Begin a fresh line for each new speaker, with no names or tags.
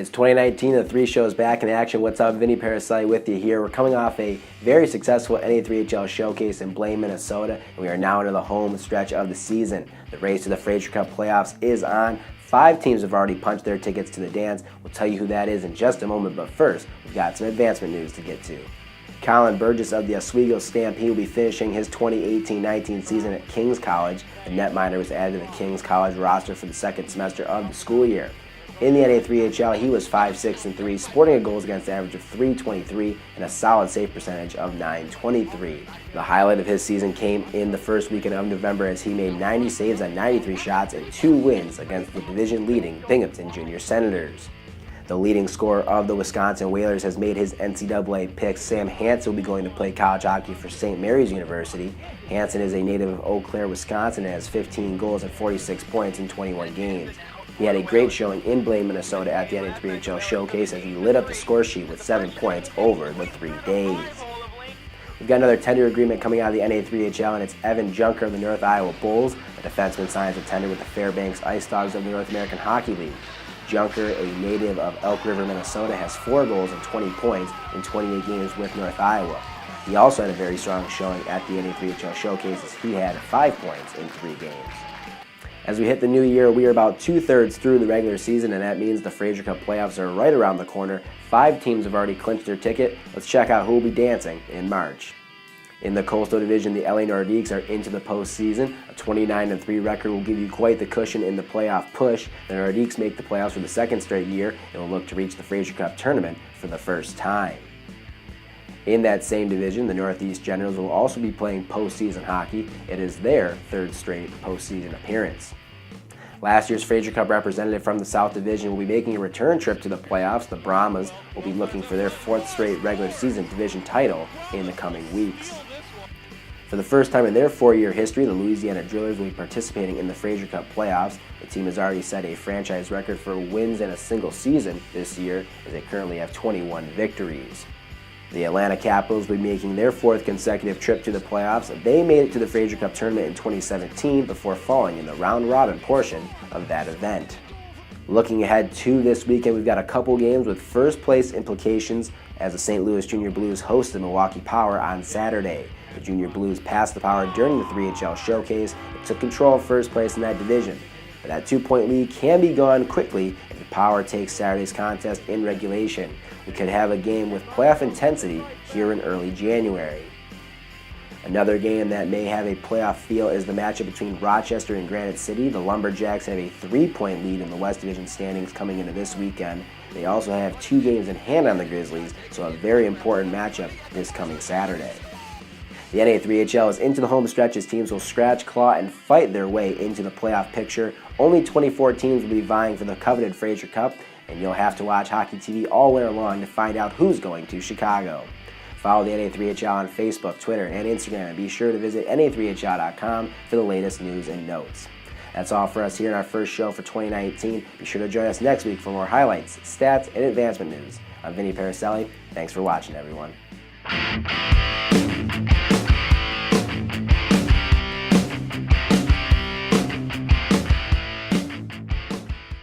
It's 2019, the 3 Show is back in action. What's up? Vinny Paracelli with you here. We're coming off a very successful NA3HL showcase in Blaine, Minnesota, and we are now into the home stretch of the season. The race to the Fraser Cup playoffs is on. 5 teams have already punched their tickets to the dance. We'll tell you who that is in just a moment, but first, we've got some advancement news to get to. Colin Burgess of the Oswego Stampede will be finishing his 2018-19 season at King's College. The netminder was added to the King's College roster for the second semester of the school year. In the NA3HL, he was 5-6-3, sporting a goals against average of .323 and a solid save percentage of .923. The highlight of his season came in the first weekend of November as he made 90 saves on 93 shots and 2 wins against the division-leading Binghamton Junior Senators. The leading scorer of the Wisconsin Whalers has made his NCAA pick. Sam Hansel will be going to play college hockey for St. Mary's University. Hansen is a native of Eau Claire, Wisconsin, and has 15 goals and 46 points in 21 games. He had a great showing in Blaine, Minnesota at the NA3HL showcase as he lit up the score sheet with 7 points over the 3 days. We've got another tender agreement coming out of the NA3HL, and it's Evan Junker of the North Iowa Bulls. The defenseman signs a tender with the Fairbanks Ice Dogs of the North American Hockey League. Junker, a native of Elk River, Minnesota, has 4 goals and 20 points in 28 games with North Iowa. He also had a very strong showing at the NA3HL showcase as he had 5 points in 3 games. As we hit the new year, we are about 2/3 through the regular season, and that means the Fraser Cup playoffs are right around the corner. 5 teams have already clinched their ticket. Let's check out who will be dancing in March. In the Coastal Division, the LA Nordiques are into the postseason. A 29-3 record will give you quite the cushion in the playoff push. The Nordiques make the playoffs for the 2nd straight year and will look to reach the Fraser Cup tournament for the first time. In that same division, the Northeast Generals will also be playing postseason hockey. It is their 3rd straight postseason appearance. Last year's Fraser Cup representative from the South Division will be making a return trip to the playoffs. The Brahmas will be looking for their 4th straight regular season division title in the coming weeks. For the first time in their 4-year history, the Louisiana Drillers will be participating in the Fraser Cup playoffs. The team has already set a franchise record for wins in a single season this year, as they currently have 21 victories. The Atlanta Capitals will be making their 4th consecutive trip to the playoffs. They made it to the Fraser Cup tournament in 2017 before falling in the round-robin portion of that event. Looking ahead to this weekend, we've got a couple games with first-place implications as the St. Louis Junior Blues host the Milwaukee Power on Saturday. The Junior Blues passed the Power during the 3HL showcase and took control of first place in that division. But that 2-point lead can be gone quickly if the Power takes Saturday's contest in regulation. We could have a game with playoff intensity here in early January. Another game that may have a playoff feel is the matchup between Rochester and Granite City. The Lumberjacks have a 3-point lead in the West Division standings coming into this weekend. They also have 2 games in hand on the Grizzlies, so a very important matchup this coming Saturday. The NA3HL is into the home stretch as teams will scratch, claw, and fight their way into the playoff picture. Only 24 teams will be vying for the coveted Fraser Cup, and you'll have to watch Hockey TV all winter long to find out who's going to Chicago. Follow the NA3HL on Facebook, Twitter, and Instagram, and be sure to visit na3hl.com for the latest news and notes. That's all for us here in our first show for 2019. Be sure to join us next week for more highlights, stats, and advancement news. I'm Vinny Paracelli. Thanks for watching, everyone.